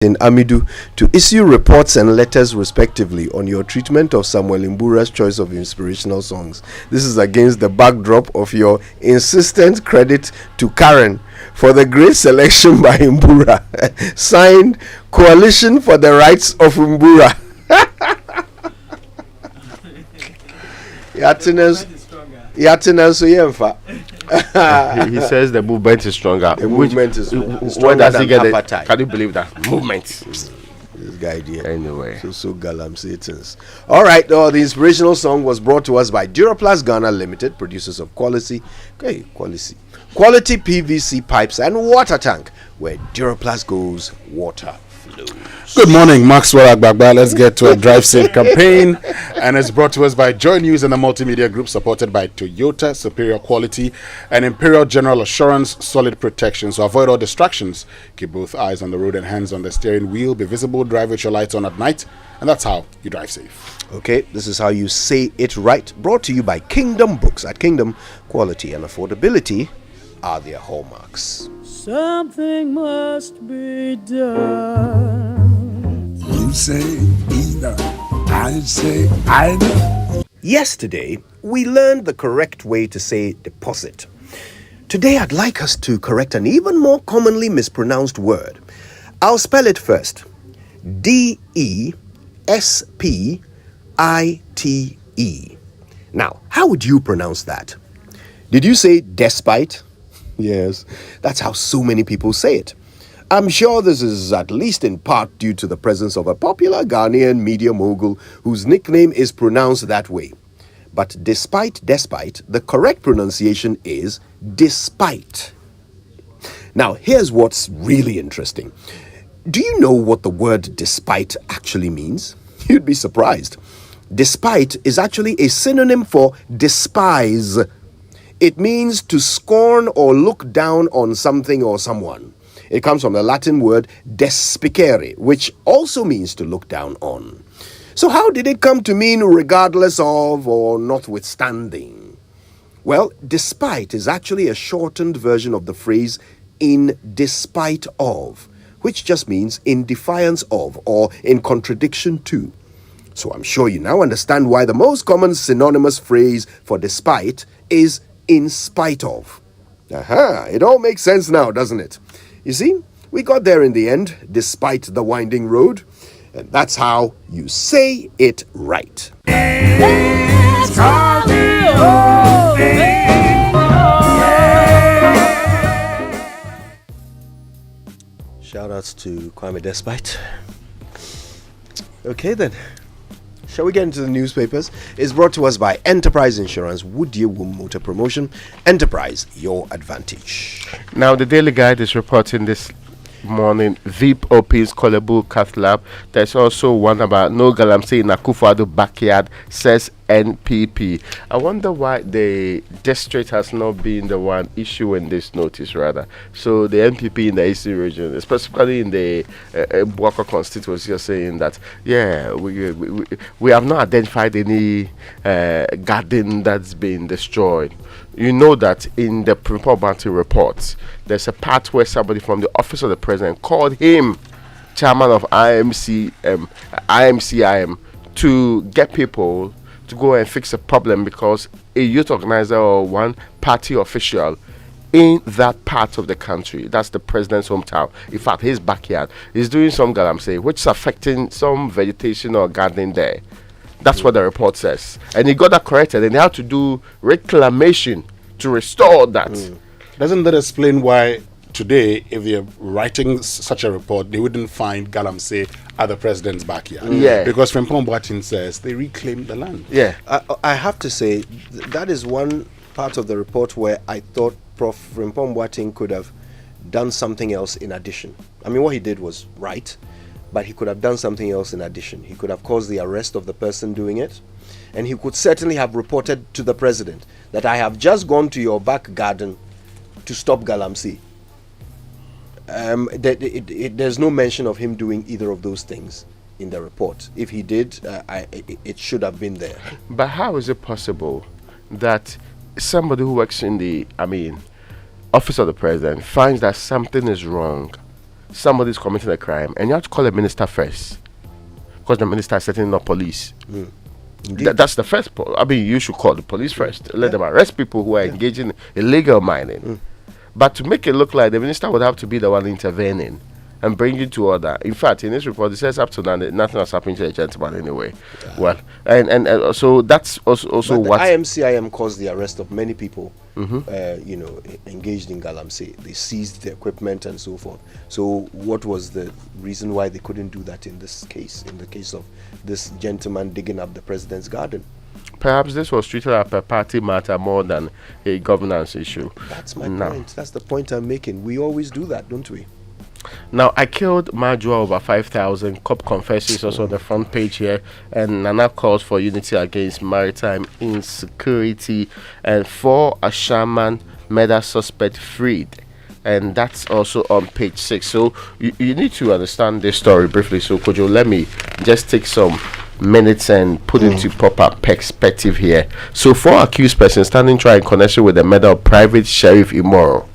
in Amidu to issue reports and letters respectively on your treatment of Samuel Mbura's choice of inspirational songs. This is against the backdrop of your insistent credit to Karen for the great selection by Mbura. Signed, Coalition for the Rights of Mbura. Yatina so yemfa. He says the movement is stronger. The movement is stronger. Where does he get it? appetite. Can you believe that? Movement. This guy here. Anyway. So Galam Satans. Alright, the inspirational song was brought to us by Duraplast Ghana Limited, producers of quality PVC pipes and water tank. Where Duraplast goes, water flows. Good morning, Maxwell Agbagba. Let's get to a Drive Safe campaign, and it's brought to us by Joy News and the Multimedia Group, supported by Toyota, superior quality, and Imperial General Assurance, solid protection. So avoid all distractions. Keep both eyes on the road and hands on the steering wheel. Be visible, drive with your lights on at night, and that's how you drive safe. Okay, this is how you say it right. Brought to you by Kingdom Books. At Kingdom, quality and affordability are their hallmarks. Something must be done. You say either, I say either. Yesterday, we learned the correct way to say deposit. Today, I'd like us to correct an even more commonly mispronounced word. I'll spell it first. D-E-S-P-I-T-E. Now, how would you pronounce that? Did you say despite? Yes, that's how so many people say it. I'm sure this is at least in part due to the presence of a popular Ghanaian media mogul whose nickname is pronounced that way. But despite, the correct pronunciation is despite. Now, here's what's really interesting. Do you know what the word despite actually means? You'd be surprised. Despite is actually a synonym for despise. It means to scorn or look down on something or someone. It comes from the Latin word despicere, which also means to look down on. So how did it come to mean regardless of or notwithstanding? Well, despite is actually a shortened version of the phrase in despite of, which just means in defiance of or in contradiction to. So I'm sure you now understand why the most common synonymous phrase for despite is in spite of. It all makes sense now, doesn't it? You see, we got there in the end, despite the winding road, and that's how you say it right. Shout outs to Kwame Despite. Okay then. Shall we get into the newspapers? It's brought to us by Enterprise Insurance, Woodye Womb Motor Promotion. Enterprise, your advantage. Now, the Daily Guide is reporting this morning VIP opens Kolebu Cath Lab. There's also one about no galamsey in Akufo-Addo backyard, says NPP. I wonder why the district has not been the one issuing this notice, rather. So the NPP in the Eastern region, specifically in the Buaka constituency, are saying that, yeah, we have not identified any garden that's been destroyed. You know that in the Bounty report, there's a part where somebody from the office of the president called him chairman of IMCIM to get people to go and fix a problem because a youth organizer or one party official in that part of the country, that's the president's hometown, in fact his backyard, is doing some galamsey which is affecting some vegetation or gardening there. That's what the report says. And he got that corrected and they had to do reclamation to restore that. Doesn't that explain why today, if they're writing such a report, they wouldn't find galamsey at the president's backyard? Yeah. Because Frimpong Boateng says they reclaimed the land. Yeah. I have to say, that is one part of the report where I thought Prof. Frimpong Boateng could have done something else in addition. I mean, what he did was right, but he could have done something else in addition. He could have caused the arrest of the person doing it, and he could certainly have reported to the president that I have just gone to your back garden to stop galamsey. There's no mention of him doing either of those things in the report. If he did, it should have been there. But how is it possible that somebody who works in the, office of the president finds that something is wrong somebody's committing a crime, and you have to call a minister first, because the minister is setting up police. That's the first. I mean, you should call the police first. Let them arrest people who are engaging in illegal mining. But to make it look like the minister would have to be the one intervening and bring you to order. In fact, in this report, it says up to now that nothing has happened to the gentleman anyway. Well, and so that's also But what the IMCIM caused the arrest of many people, engaged in galamsey. They seized the equipment and so forth. So what was the reason why they couldn't do that in this case, in the case of this gentleman digging up the president's garden? perhaps this was treated as a party matter more than a governance issue. That's my point. That's the point I'm making. We always do that, don't we? Now, I killed Majua over 5,000. COP confesses also on the front page here. And Nana calls for unity against maritime insecurity. And 4 Ashaman murder suspect freed. And that's also on page 6. So you need to understand this story briefly. So Kojo, let me just take some minutes and put into proper perspective here. So 4 accused persons standing trial in connection with the murder of Private Sheriff Imoro,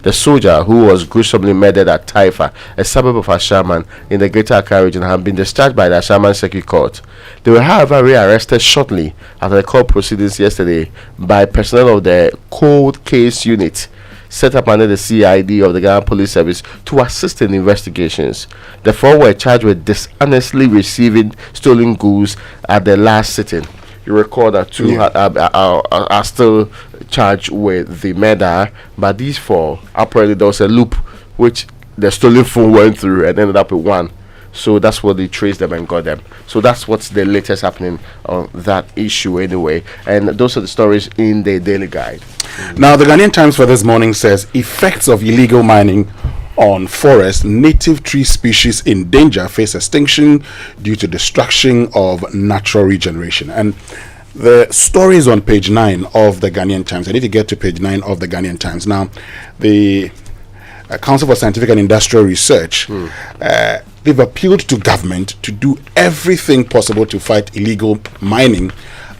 the soldier who was gruesomely murdered at Taifa, a suburb of Ashaman in the Greater Accra region, have been discharged by the Ashaman Circuit Court. They were, however, rearrested shortly after the court proceedings yesterday by personnel of the Cold Case Unit set up under the CID of the Ghana Police Service to assist in investigations. The 4 were charged with dishonestly receiving stolen goods at the last sitting. You recall that 2 are still charged with the murder, but these 4, apparently there was a loop which the stolen phone went through and ended up with 1. So that's what they traced them and got them. So that's what's the latest happening on that issue anyway. And those are the stories in the Daily Guide. Now, the Ghanaian Times for this morning says effects of illegal mining on forest, native tree species in danger face extinction due to destruction of natural regeneration. And the story is on page 9 of the Ghanaian Times. I need to get to page 9 of the Ghanaian Times. Now, the Council for Scientific and Industrial Research, they've appealed to government to do everything possible to fight illegal mining,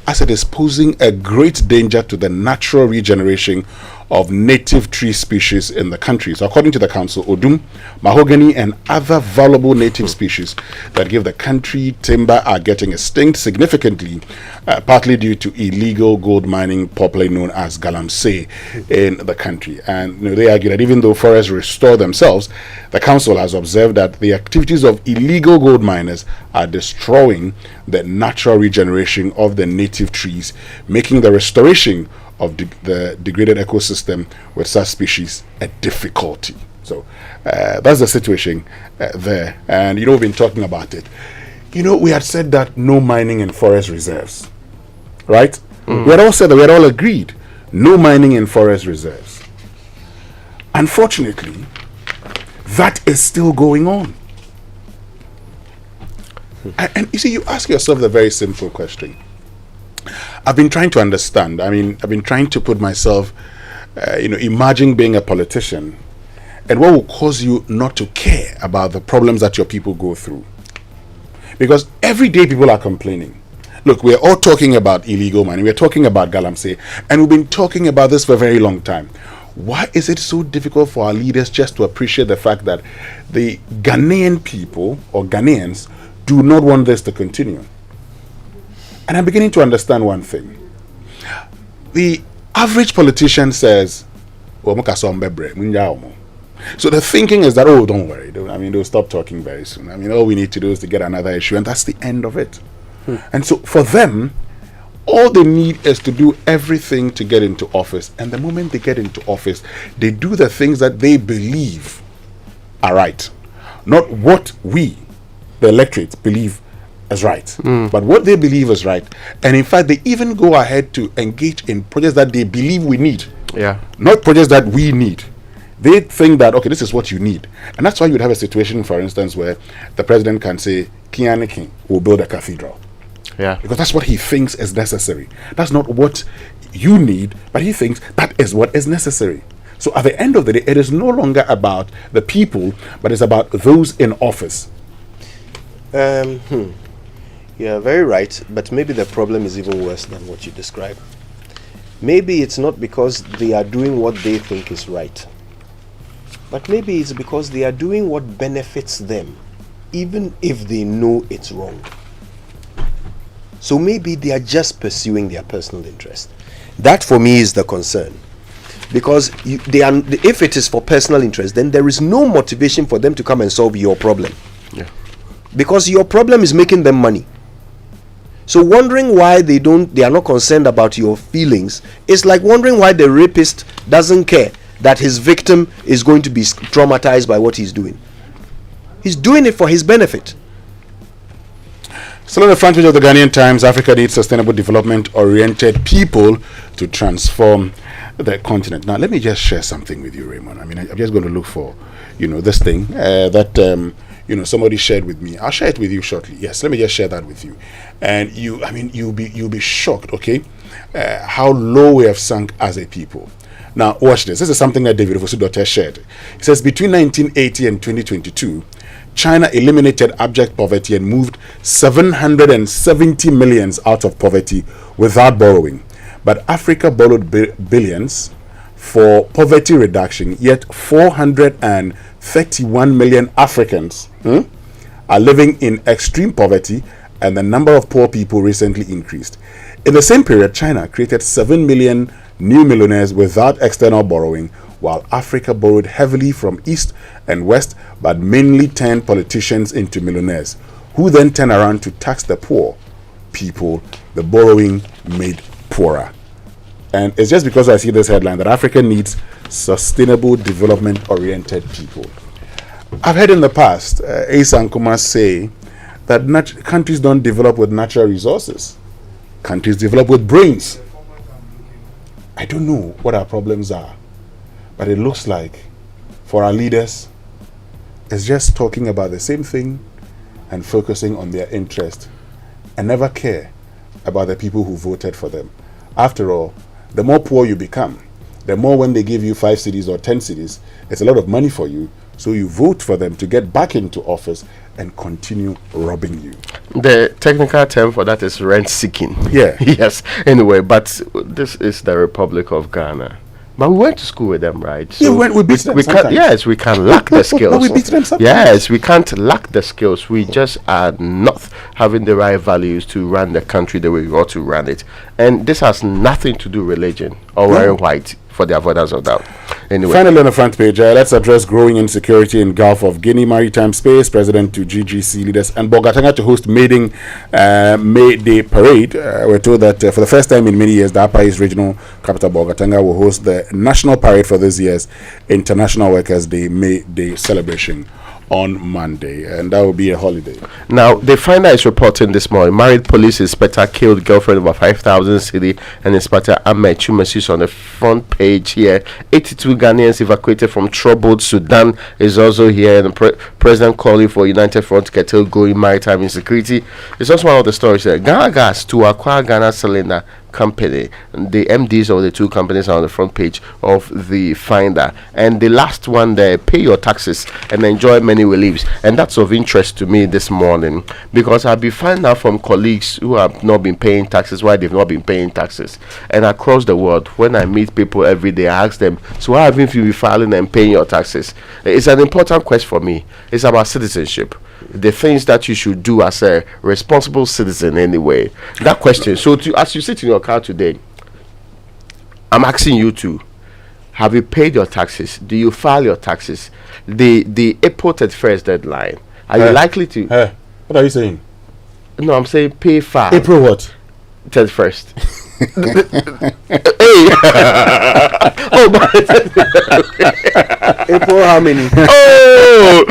as it is posing a great danger to the natural regeneration of native tree species in the country. So according to the council, odum, mahogany and other valuable native species that give the country timber are getting extinct significantly, partly due to illegal gold mining, popularly known as galamsey, in the country. And they argue that even though forests restore themselves, the council has observed that the activities of illegal gold miners are destroying the natural regeneration of the native trees, making the restoration of the degraded ecosystem with such species a difficulty. So that's the situation there. And we've been talking about it. We had said that no mining in forest reserves, right? We had all said that, we had all agreed no mining in forest reserves. Unfortunately, that is still going on. And you see, you ask yourself the very simple question. I've been trying to understand. I've been trying to put myself, imagine being a politician, and what will cause you not to care about the problems that your people go through. Because every day people are complaining. Look, we're all talking about illegal mining. We're talking about galamsey, and we've been talking about this for a very long time. Why is it so difficult for our leaders just to appreciate the fact that the Ghanaian people, or Ghanaians, do not want this to continue? And I'm beginning to understand one thing. The average politician says, so the thinking is that, don't worry. They'll stop talking very soon. All we need to do is to get another issue, and that's the end of it. And so for them, all they need is to do everything to get into office. And the moment they get into office, they do the things that they believe are right. Not what we, the electorate, believe is right, but what they believe is right. And in fact, they even go ahead to engage in projects that they believe we need, not projects that we need. They think that, okay, this is what you need. And that's why you'd have a situation, for instance, where the president can say, Kianiki will build a cathedral, because that's what he thinks is necessary. That's not what you need, but he thinks that is what is necessary. So at the end of the day, it is no longer about the people, but it's about those in office. Yeah, very right, but maybe the problem is even worse than what you described. Maybe it's not because they are doing what they think is right. but maybe it's because they are doing what benefits them, even if they know it's wrong. So maybe they are just pursuing their personal interest. That for me is the concern. Because if it is for personal interest, then there is no motivation for them to come and solve your problem. Yeah. Because your problem is making them money. So wondering why they are not concerned about your feelings is like wondering why the rapist doesn't care that his victim is going to be traumatized by what he's doing. He's doing it for his benefit. Still on the front page of the Ghanaian Times, Africa needs sustainable development-oriented people to transform the continent. Now, let me just share something with you, Raymond. I mean, I'm just going to look for, this thing that, somebody shared with me. I'll share it with you shortly. Yes, let me just share that with you. And you'll be shocked, okay, how low we have sunk as a people. Now, watch this. This is something that David Ofosu shared. It says, between 1980 and 2022, China eliminated abject poverty and moved 770 millions out of poverty without borrowing. But Africa borrowed billions for poverty reduction, yet 431 million Africans are living in extreme poverty, and the number of poor people recently increased. In the same period, China created 7 million new millionaires without external borrowing, while Africa borrowed heavily from East and West, but mainly turned politicians into millionaires, who then turn around to tax the poor people the borrowing made poorer. And it's just because I see this headline that Africa needs sustainable development-oriented people. I've heard in the past Asa and Kuma say that countries don't develop with natural resources. Countries develop with brains. I don't know what our problems are, but it looks like for our leaders, it's just talking about the same thing and focusing on their interest and never care about the people who voted for them. After all, the more poor you become, the more when they give you 5 cities or 10 cities, it's a lot of money for you. So you vote for them to get back into office and continue robbing you. The technical term for that is rent seeking. Yeah. Yes. Anyway, but this is the Republic of Ghana. But we went to school with them, right? So yeah, we beat them sometimes. Yes, we can lack the skills. But we beat them sometimes. Yes, we can't lack the skills. We just are not having the right values to run the country the way we ought to run it. And this has nothing to do with religion or wearing white, for the avoidance of doubt. Anyway. Finally, on the front page, let's address growing insecurity in Gulf of Guinea maritime space. President to GGC leaders and Bogatanga to host May Day parade. We're told that for the first time in many years, the Upper East Regional Capital Bogatanga will host the national parade for this year's International Workers' Day May Day celebration on Monday, and that will be a holiday. Now, the Finder is reporting this morning, married police inspector killed girlfriend over 5,000 cedi, and Inspector Ahmed Chumasis on the front page here. 82 Ghanaians evacuated from troubled Sudan is also here, and the president calling for United Front to curtail growing maritime insecurity. It's also one of the stories here. Ghana Gas to acquire Ghana Cylinder Company. The MDs of the two companies are on the front page of the Finder, and the last one there, pay your taxes and enjoy many reliefs. And that's of interest to me this morning, because I'll be finding out from colleagues who have not been paying taxes why they've not been paying taxes. And across the world, when I meet people every day, I ask them, so why haven't you been filing and paying your taxes? It's an important question for me. It's about citizenship, the things that you should do as a responsible citizen anyway. That question. So as you sit in your car today, I'm asking you to, have you paid your taxes? Do you file your taxes? The April 31st deadline, are you likely to? What are you saying? No, I'm saying pay file. April what? 31st. Oh, April, how many? Oh,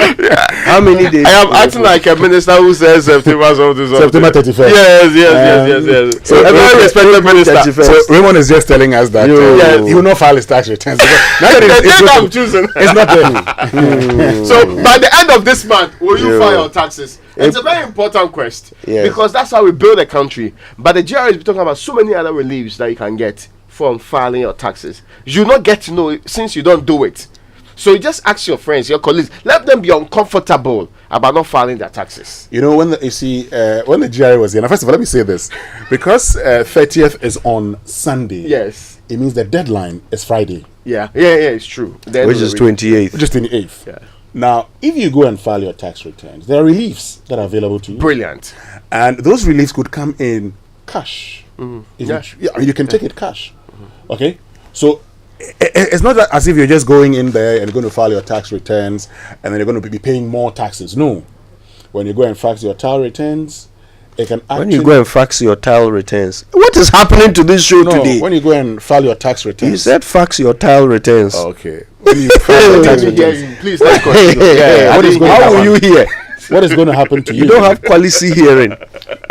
how many days? I am acting like a minister who says September something. September 31st. Yes. So a very respected minister. So Raymond is just telling us that he will not file his tax returns. Now that I'm choosing. It's not there. So by the end of this month, will you file your taxes? It's a very important question, because that's how we build a country. But the GRA is talking about so many other reliefs that you can get from filing your taxes. You not get to know it since you don't do it. So you just ask your friends, your colleagues, let them be uncomfortable about not filing their taxes. You know, when the GRA was here, now first of all, let me say this, because 30th is on Sunday. Yes. It means the deadline is Friday. Yeah, it's true. Then which is 28th. Just in the 8th. Yeah. Now, if you go and file your tax returns, there are reliefs that are available to you. Brilliant. And those reliefs could come in cash. You can take it cash. Okay? So, it's not as if you're just going in there and you're going to file your tax returns and then you're going to be paying more taxes. No. When you go and fax your tax returns, it can actually... When you go and fax your tile returns, what is happening to this show today? When you go and file your tax returns. You said fax your tile returns. Okay. When you file your tax returns. Please, let's continue. How will you hear? What is going to happen to you? You don't have quality hearing.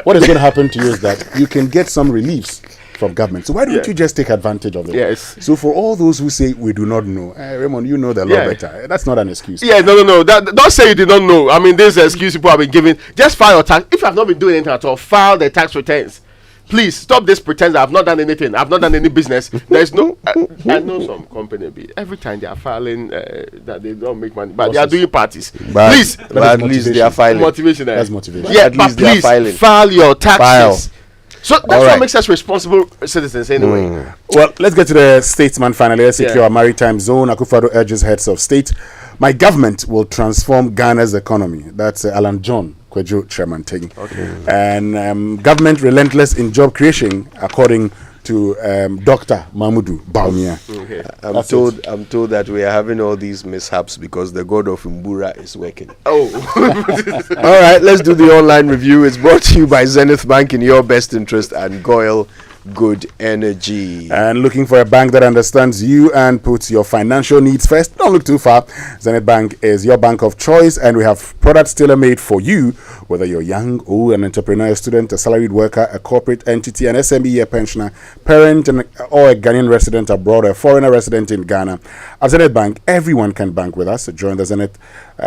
What is going to happen to you is that you can get some reliefs from government. So why don't you just take advantage of it? Yes. So for all those who say we do not know, Raymond, you know the law better. That's not an excuse. Yeah, no. Don't say you did not know. I mean, this excuse people have been giving. Just file your tax. If you have not been doing anything at all, file the tax returns. Please stop this pretense that I've not done anything. I've not done any business. There's no. I know some company every time they are filing that they don't make money, but they are doing parties. Please, but at least they are filing. Motivation. That's motivation. Yeah, at but least they are please filing. file your taxes. So that's All right. what makes us responsible citizens anyway. Well, let's get to the statesman finally. Let's secure a maritime zone. Akufo-Addo urges heads of state. My government will transform Ghana's economy. That's Alan John Kojo Tremanting. Okay. And government relentless in job creation, according to Dr. Mahmudu Baumia. Okay. I'm told that we are having all these mishaps because the god of Mbura is working. Oh. All right, let's do the online review. It's brought to you by Zenith Bank in your best interest and Goyle Good Energy. And looking for a bank that understands you and puts your financial needs first? Don't look too far. Zenith Bank is your bank of choice, and we have products tailor-made for you, whether you're young, old, an entrepreneur, a student, a salaried worker, a corporate entity, an SME, a pensioner, parent, or a Ghanaian resident abroad, or a foreigner resident in Ghana. At Zenith Bank, everyone can bank with us. Join the Zenith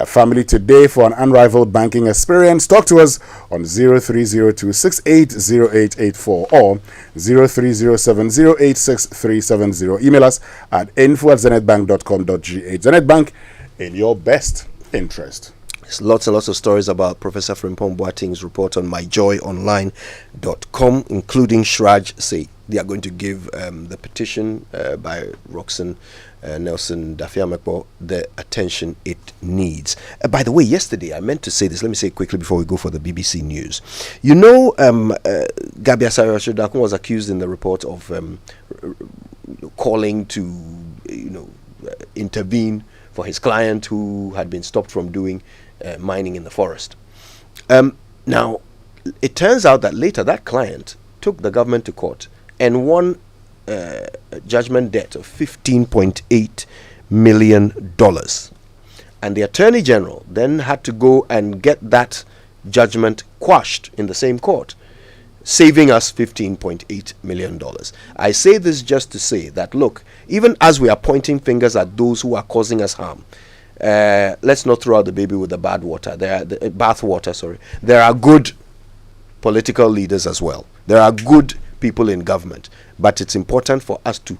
family today for an unrivaled banking experience. Talk to us on 0302-680884 or 0307086370. Email us at info@zenithbank.com.gh. Zenith Bank, in your best interest. There's lots and lots of stories about Professor Frimpong Boateng's report on myjoyonline.com, including Shraj say they are going to give the petition by Roxanne Nelson Dafiamekbo the attention it needs. By the way, yesterday I meant to say this. Let me say it quickly before we go for the BBC News. You know, Gabi Asare-Ashodakun was accused in the report of calling to, intervene for his client who had been stopped from doing mining in the forest. Now, it turns out that later that client took the government to court and won a judgment debt of $15.8 million. And the Attorney General then had to go and get that judgment quashed in the same court, saving us $15.8 million. I say this just to say that, look, even as we are pointing fingers at those who are causing us harm, let's not throw out the baby with the bathwater. There are good political leaders as well. There are good people in government, but it's important for us to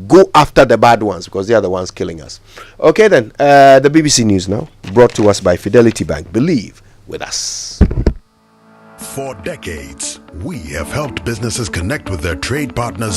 go after the bad ones because they are the ones killing us. Okay then, the BBC News now, brought to us by Fidelity Bank. Believe with us. For decades, we have helped businesses connect with their trade partners